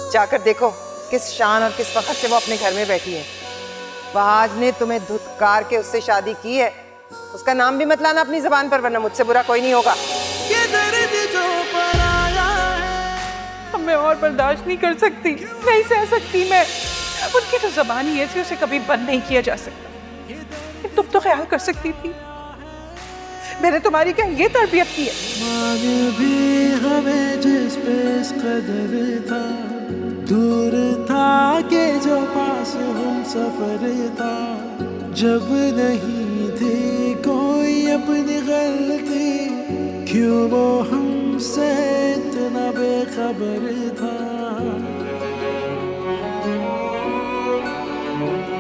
जाकर देखो किस शान और किस वक्त से वो अपने घर में बैठी है। वहाज ने तुम्हें धुतकार के उससे शादी की है, उसका नाम भी मत लाना अपनी जबान पर, वरना मुझसे बुरा कोई नहीं होगा। ये दर्द जो पराया है, अब मैं और बर्दाश्त नहीं कर सकती, नहीं सह सकती मैं। उनकी तो जबान ही ऐसी, उसे कभी बंद नहीं किया जा सकता। तुम तो ख्याल कर सकती थी, मैंने तुम्हारी क्या ये तरबियत की है? मान भी हमें जिस पे इस कदर था, दूर था कि जो पास हम सफर था, जब नहीं थी कोई अपनी गलती, क्यों वो हमसे इतना बेखबर था।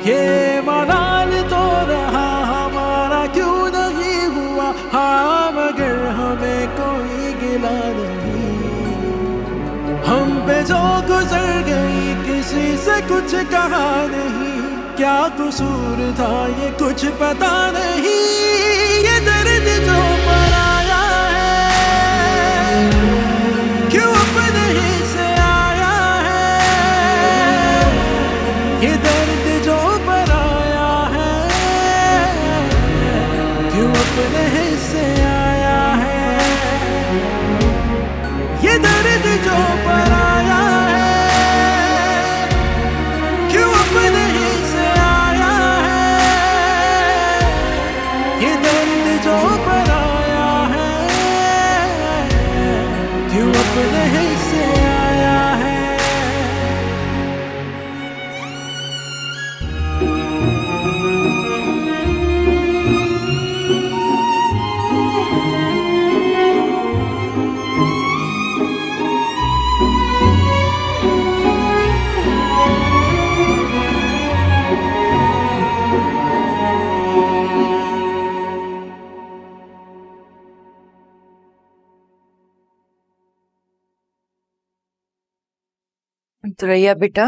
ये मलाल तो रहा हमारा, क्यों नहीं हुआ हाँ, मगर हमें कोई गिला नहीं। हम पे जो गुजर गई किसी से कुछ कहा नहीं, क्या कसूर था ये कुछ पता नहीं। ये दर्द जो पराया है, क्यों अपने ही से आया है। ये दर्द जो पराया है, क्यों अपने ही से आया है। ये दर्द जो पराया है, क्यों अपने ही से आया है। ये दर्द जो पराया है, क्यों अपने ही से आया है। तुरैया बेटा,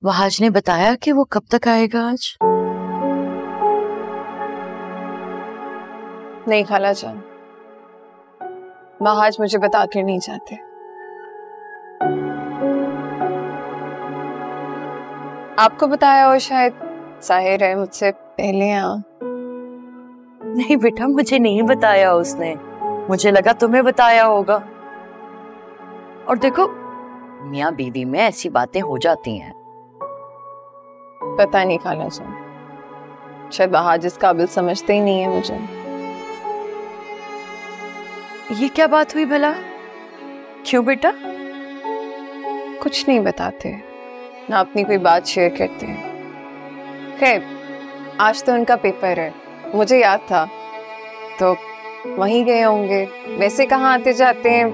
वहाज ने बताया कि वो कब तक आएगा आज? नहीं खाला जान, वहाज मुझे बता कर नहीं जाते। आपको बताया हो शायद, जाहिर है मुझसे पहले यहाँ। नहीं बेटा, मुझे नहीं बताया उसने, मुझे लगा तुम्हें बताया होगा। और देखो, मियाँ बीवी में ऐसी बातें हो जाती हैं। पता नहीं खाला जान, शायद वहाज इस काबिल समझते ही नहीं है मुझे। ये क्या बात हुई भला? क्यों बेटा? कुछ नहीं बताते, ना अपनी कोई बात शेयर करते हैं। खैर, आज तो उनका पेपर है, मुझे याद था, तो वहीं गए होंगे। वैसे कहाँ आते जाते हैं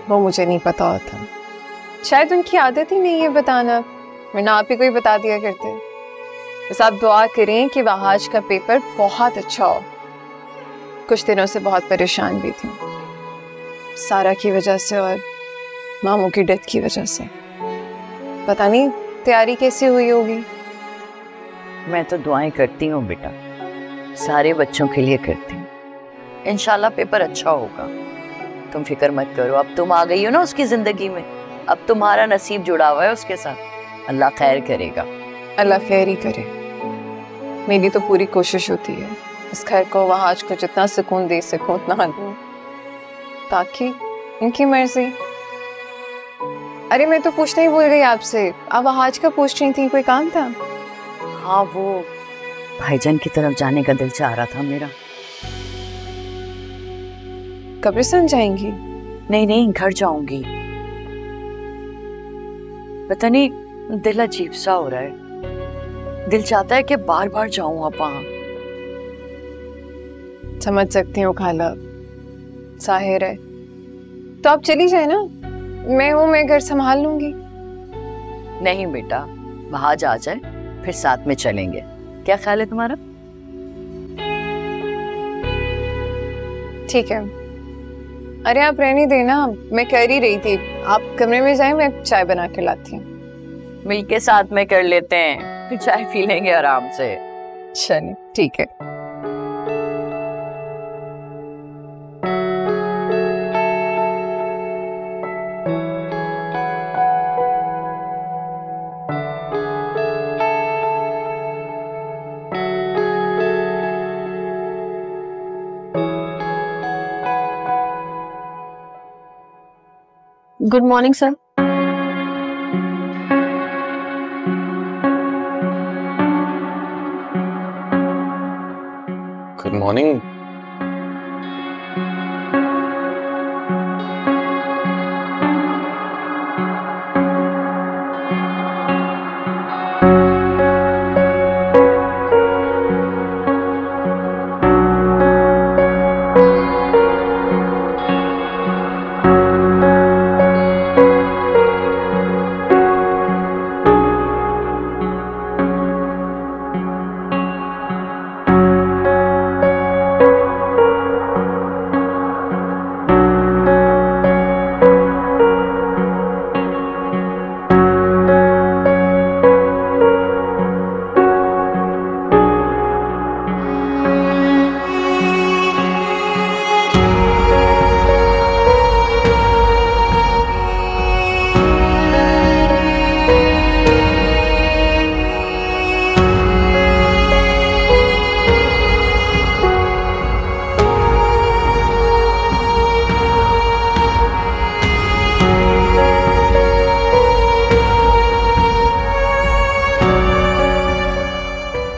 वो मुझे नहीं पता होता। शायद उनकी आदत ही नहीं है बताना, वरना आप ही कोई बता दिया करते। बस आप दुआ करें कि वहाज का पेपर बहुत अच्छा हो। कुछ दिनों से बहुत परेशान भी थी, सारा की वजह से और मामू की डेथ की वजह से। पता नहीं तैयारी कैसी हुई होगी। मैं तो दुआएं करती हूँ बेटा, सारे बच्चों के लिए करती हूँ। इंशाल्लाह पेपर अच्छा होगा, तुम फिक्र मत करो। अब तुम आ गई हो ना उसकी जिंदगी में, अब तुम्हारा नसीब जुड़ा हुआ है उसके साथ। अल्लाह खैर करेगा। अल्लाह खैर ही करे। मेरी तो पूरी कोशिश होती है इस घर को, वहाज को जितना सुकून दे सकूं उतना दूं, ताकि इनकी मर्जी। अरे मैं तो पूछना ही भूल गई आपसे, आप वहाज का पूछ रही थी, कोई काम था? हाँ, वो भाईजान की तरफ जाने का दिल चाह रहा था मेरा। कब्रिस्तान जाएंगी? नहीं नहीं, घर जाऊंगी। पता नहीं दिल अजीब सा हो रहा है, दिल चाहता है कि बार बार जाऊं अब वहां। समझ सकती हूँ खाला, जाहिर है। तो आप चली जाए ना, मैं हूँ, मैं घर संभाल लूंगी। नहीं बेटा, वहां जा जाए फिर साथ में चलेंगे। क्या ख्याल है तुम्हारा? ठीक है। अरे आप रहने देना, मैं कर ही रही थी। आप कमरे में जाएं, मैं चाय बना के लाती हूँ। मिलके साथ में कर लेते हैं, फिर चाय पी लेंगे आराम से। चलिए ठीक है। Good morning sir. Good morning.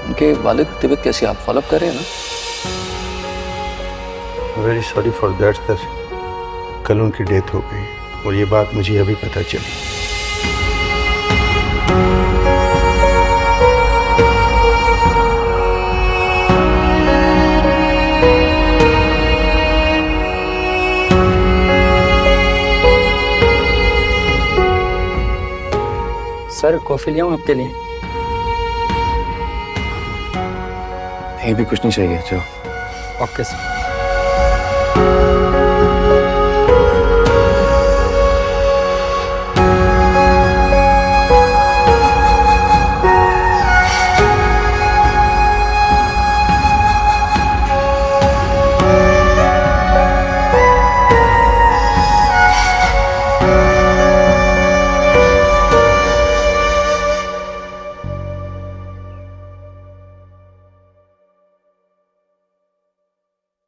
उनके वालिद की तबीयत कैसी, आप फॉलोअप कर रहे हैं ना? Very sorry for that sir. कल उनकी डेथ हो गई और ये बात मुझे अभी पता चली। सर कॉफी लिया हूँ आपके लिए? ये भी कुछ नहीं चाहिए, चलो। Okay sir.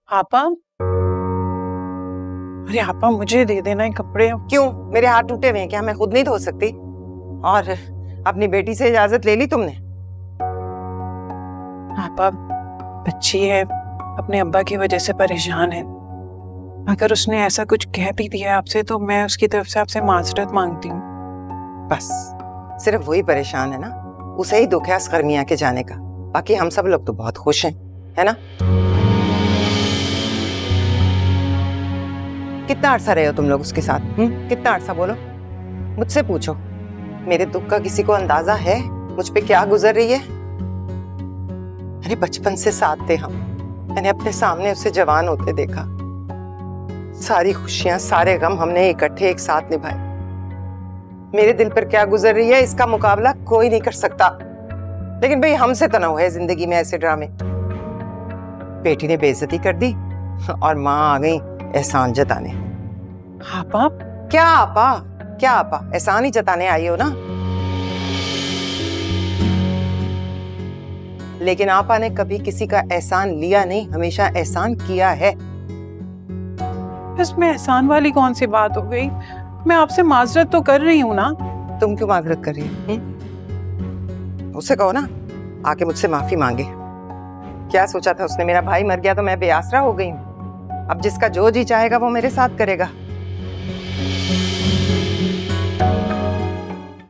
आपा, अरे आपा मुझे दे देना ये कपड़े। क्यों, मेरे हाथ टूटे हुए हैं क्या? मैं खुद नहीं धो सकती? और अपनी बेटी से इजाजत ले ली तुमने? आपा बच्ची है, अपने अब्बा की वजह से परेशान है। अगर उसने ऐसा कुछ कह भी दिया आपसे तो मैं उसकी तरफ से आपसे माजरत मांगती हूँ। बस सिर्फ वही परेशान है ना, उसे ही दुख है असगर मियां के जाने का। बाकी हम सब लोग तो बहुत खुश हैं, है ना? कितना अरसा रहे हो तुम लोग उसके साथ? कितना अरसा, बोलो, मुझसे पूछो। मेरे दुख का किसी को अंदाजा है मुझ पे क्या गुजर रही है? अरे बचपन से साथ थे हम, मैंने अपने सामने उसे जवान होते देखा। सारी खुशियां सारे गम हमने इकट्ठे एक साथ निभाए। मेरे दिल पर क्या गुजर रही है इसका मुकाबला कोई नहीं कर सकता। लेकिन भाई हमसे तो ना हुए जिंदगी में ऐसे ड्रामे। बेटी ने बेइज्जती कर दी और माँ आ गई एहसान जताने। आपा क्या आपा, क्या आपा, एहसान ही जताने आई हो ना? लेकिन आपा ने कभी किसी का एहसान लिया नहीं, हमेशा एहसान किया है। इसमें एहसान वाली कौन सी बात हो गई? मैं आपसे माजरत तो कर रही हूँ ना। तुम क्यों माजरत कर रही हो? उसे कहो ना आके मुझसे माफी मांगे। क्या सोचा था उसने? मेरा भाई मर गया तो मैं बेआसरा हो गई हूँ। अब जिसका जो जी चाहेगा वो मेरे साथ करेगा।